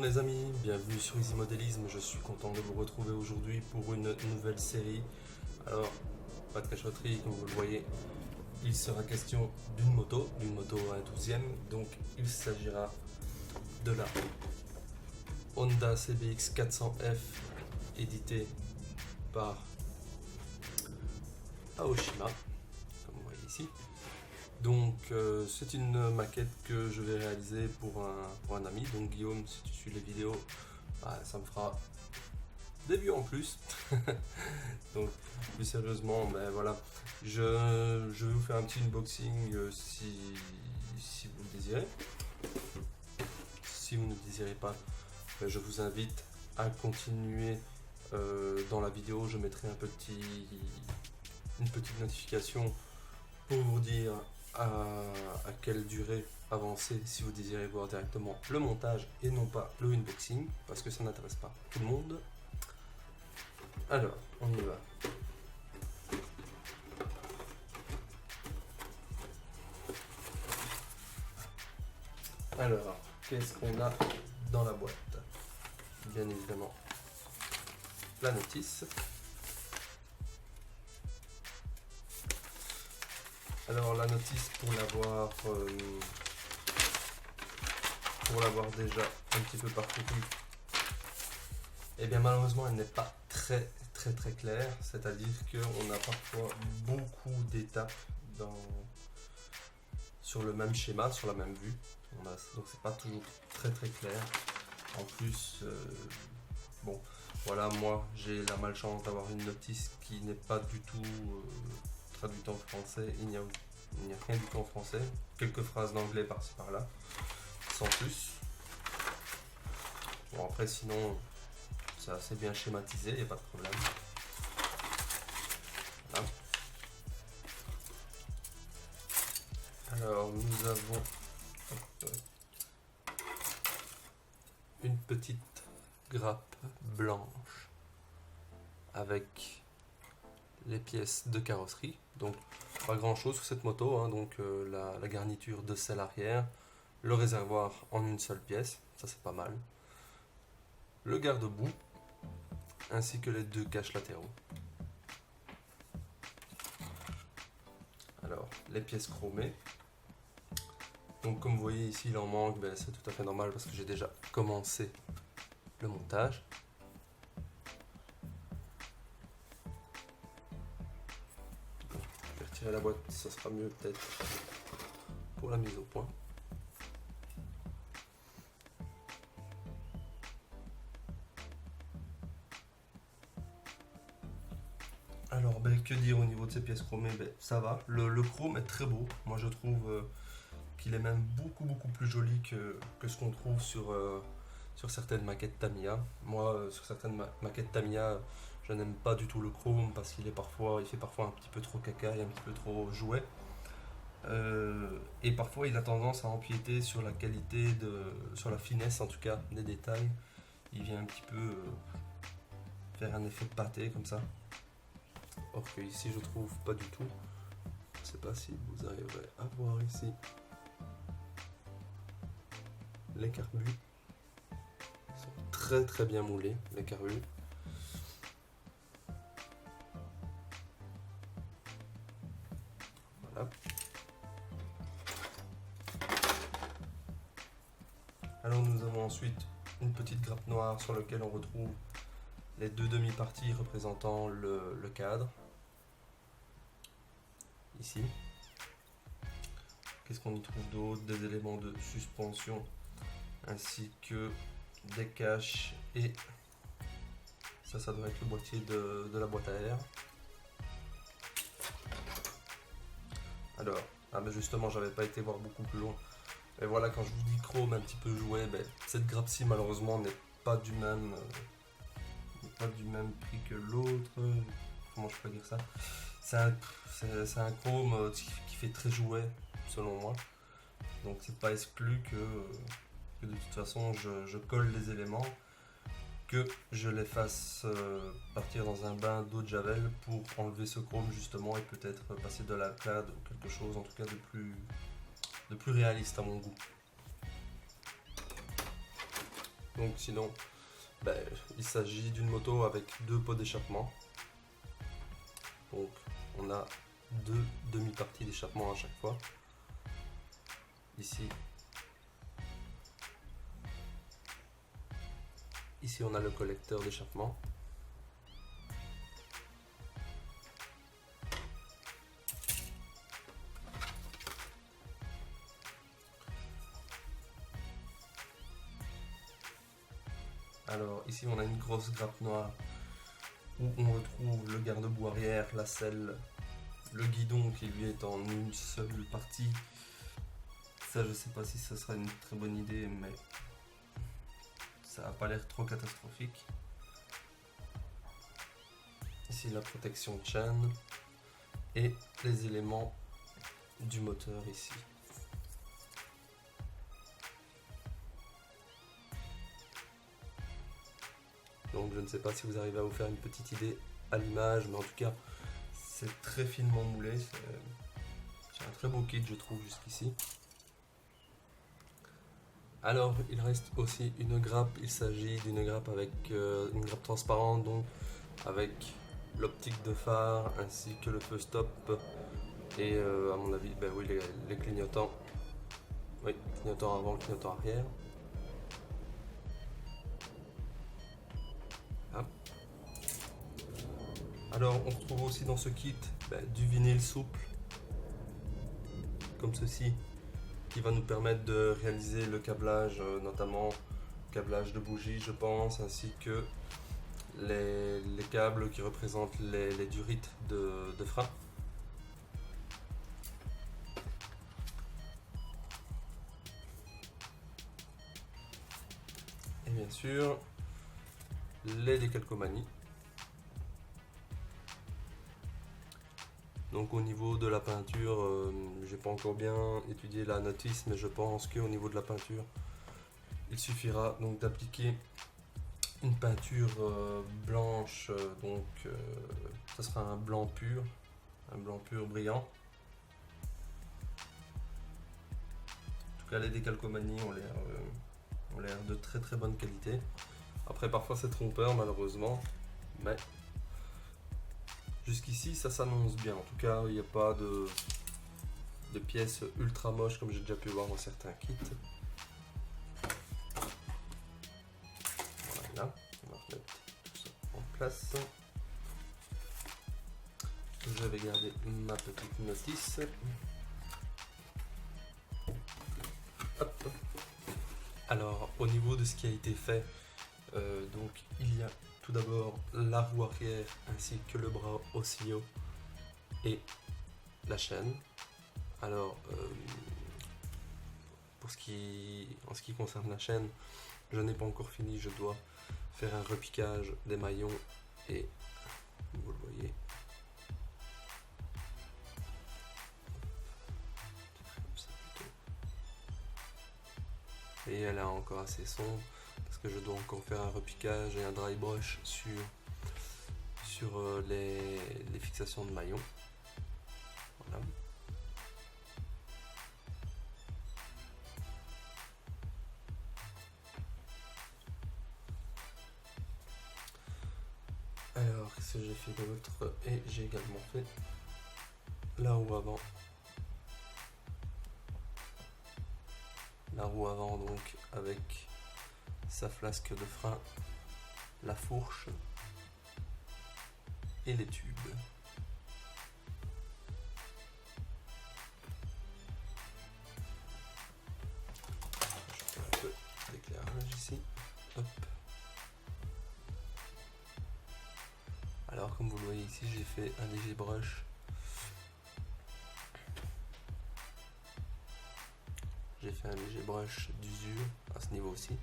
mes amis, bienvenue sur Easy Modélisme, je suis content de vous retrouver aujourd'hui pour une nouvelle série. Alors, pas de cachotterie comme vous le voyez, il sera question d'une moto à 12e, donc il s'agira de la Honda CBX 400F éditée par Aoshima, comme vous voyez ici. Donc c'est une maquette que je vais réaliser pour un ami, donc Guillaume, si tu suis les vidéos, ça me fera des vues en plus. Donc plus sérieusement, voilà, je vais vous faire un petit unboxing si vous le désirez. Si vous ne le désirez pas, je vous invite à continuer dans la vidéo. Je mettrai une petite notification pour vous dire à quelle durée avancer si vous désirez voir directement le montage et non pas le unboxing, parce que ça n'intéresse pas tout le monde. Alors, on y va. Alors, qu'est-ce qu'on a dans la boîte? Bien évidemment, la notice. Alors la notice, pour l'avoir déjà un petit peu parcouru, et bien malheureusement elle n'est pas très claire, c'est-à-dire qu'on a parfois beaucoup d'étapes sur le même schéma, sur la même vue, donc c'est pas toujours très clair. En plus, bon voilà, moi j'ai la malchance d'avoir une notice qui n'est pas du tout traduite en français. Il n'y a rien du tout en français, quelques phrases d'anglais par-ci par-là, sans plus. Bon, après sinon c'est assez bien schématisé, il n'y a pas de problème. Voilà. Alors nous avons une petite grappe blanche avec les pièces de carrosserie, donc pas grand chose sur cette moto, hein. Donc la garniture de selle arrière, le réservoir en une seule pièce, ça c'est pas mal, le garde-boue ainsi que les deux caches latéraux. Alors les pièces chromées, donc comme vous voyez ici il en manque, c'est tout à fait normal parce que j'ai déjà commencé le montage. Je vais retirer la boîte, ça sera mieux peut-être pour la mise au point. Alors que dire au niveau de ces pièces chromées? Ça va, le chrome est très beau, moi je trouve qu'il est même beaucoup plus joli que ce qu'on trouve sur certaines maquettes Tamiya. Moi sur certaines maquettes Tamiya, je n'aime pas du tout le chrome parce qu'il fait parfois un petit peu trop caca et un petit peu trop jouet. Et parfois il a tendance à empiéter sur la qualité, sur la finesse en tout cas des détails. Il vient un petit peu faire un effet pâté comme ça. Or que ici je trouve pas du tout. Je sais pas si vous arriverez à voir ici les carbus. Ils sont très bien moulés, les carbus. Voilà. Alors nous avons ensuite une petite grappe noire sur laquelle on retrouve les deux demi-parties représentant le cadre. Ici. Qu'est-ce qu'on y trouve d'autre? Des éléments de suspension ainsi que des caches, et ça doit être le boîtier de la boîte à air. Alors, justement j'avais pas été voir beaucoup plus loin. Et voilà, quand je vous dis chrome un petit peu jouet, cette grappe-ci malheureusement n'est pas du même prix que l'autre. Comment je peux dire ça? C'est un chrome qui fait très jouet selon moi. Donc c'est pas exclu que de toute façon je colle les éléments, que je les fasse partir dans un bain d'eau de javel pour enlever ce chrome justement et peut-être passer de la clade ou quelque chose en tout cas de plus réaliste à mon goût. Donc sinon, il s'agit d'une moto avec 2 pots d'échappement. Donc on a 2 demi-parties d'échappement à chaque fois. Ici on a le collecteur d'échappement. Alors ici on a une grosse grappe noire où on retrouve le garde-boue arrière, la selle, le guidon qui lui est en une seule partie. Ça je sais pas si ce sera une très bonne idée, mais ça n'a pas l'air trop catastrophique. Ici la protection de chaîne et les éléments du moteur ici. Donc je ne sais pas si vous arrivez à vous faire une petite idée à l'image, mais en tout cas c'est très finement moulé. C'est un très beau kit je trouve jusqu'ici. Alors il reste aussi une grappe, il s'agit d'une grappe avec une grappe transparente, donc avec l'optique de phare ainsi que le feu stop et à mon avis oui, les clignotants. Oui, clignotant avant, clignotant arrière. Ah. Alors on retrouve aussi dans ce kit du vinyle souple comme ceci, qui va nous permettre de réaliser le câblage, notamment câblage de bougies je pense, ainsi que les câbles qui représentent les durites de frein. Et bien sûr les décalcomanies. Donc au niveau de la peinture, j'ai pas encore bien étudié la notice, mais je pense qu'au niveau de la peinture, il suffira donc d'appliquer une peinture blanche, donc ce sera un blanc pur brillant. En tout cas les décalcomanies ont l'air de très très bonne qualité. Après parfois c'est trompeur malheureusement, mais jusqu'ici ça s'annonce bien. En tout cas il n'y a pas de pièces ultra moches comme j'ai déjà pu voir dans certains kits. Voilà, on va remettre tout ça en place. Je vais garder ma petite notice. Hop. Alors au niveau de ce qui a été fait, donc il y a tout d'abord la roue arrière ainsi que le bras oscillot et la chaîne. Alors en ce qui concerne la chaîne, je n'ai pas encore fini, je dois faire un repiquage des maillons et vous le voyez. Et elle a encore assez sombre parce que je dois encore faire un repiquage et un dry brush sur les fixations de maillons. Voilà. Alors, qu'est-ce que j'ai fait d'autre? Et j'ai également fait la roue avant. La roue avant donc avec sa flasque de frein, la fourche et les tubes. Je fais un peu d'éclairage ici. Hop. Alors comme vous le voyez ici, j'ai fait un léger brush. J'ai fait un léger brush d'usure à ce niveau aussi.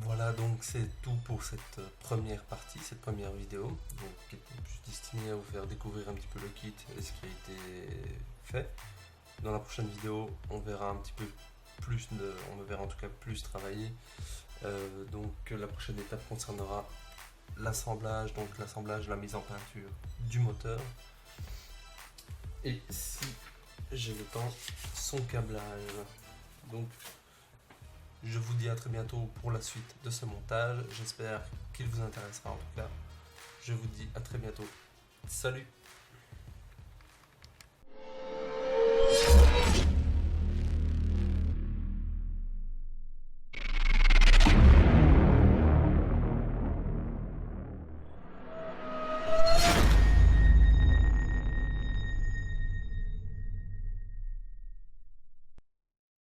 Voilà, donc c'est tout pour cette première partie, cette première vidéo, donc, qui est plus destinée à vous faire découvrir un petit peu le kit et ce qui a été fait. Dans la prochaine vidéo, on verra un petit peu plus, on me verra en tout cas plus travailler. Donc la prochaine étape concernera l'assemblage, donc l'assemblage, la mise en peinture du moteur. Et si j'ai le temps, son câblage. Donc je vous dis à très bientôt pour la suite de ce montage. J'espère qu'il vous intéressera en tout cas. Je vous dis à très bientôt. Salut!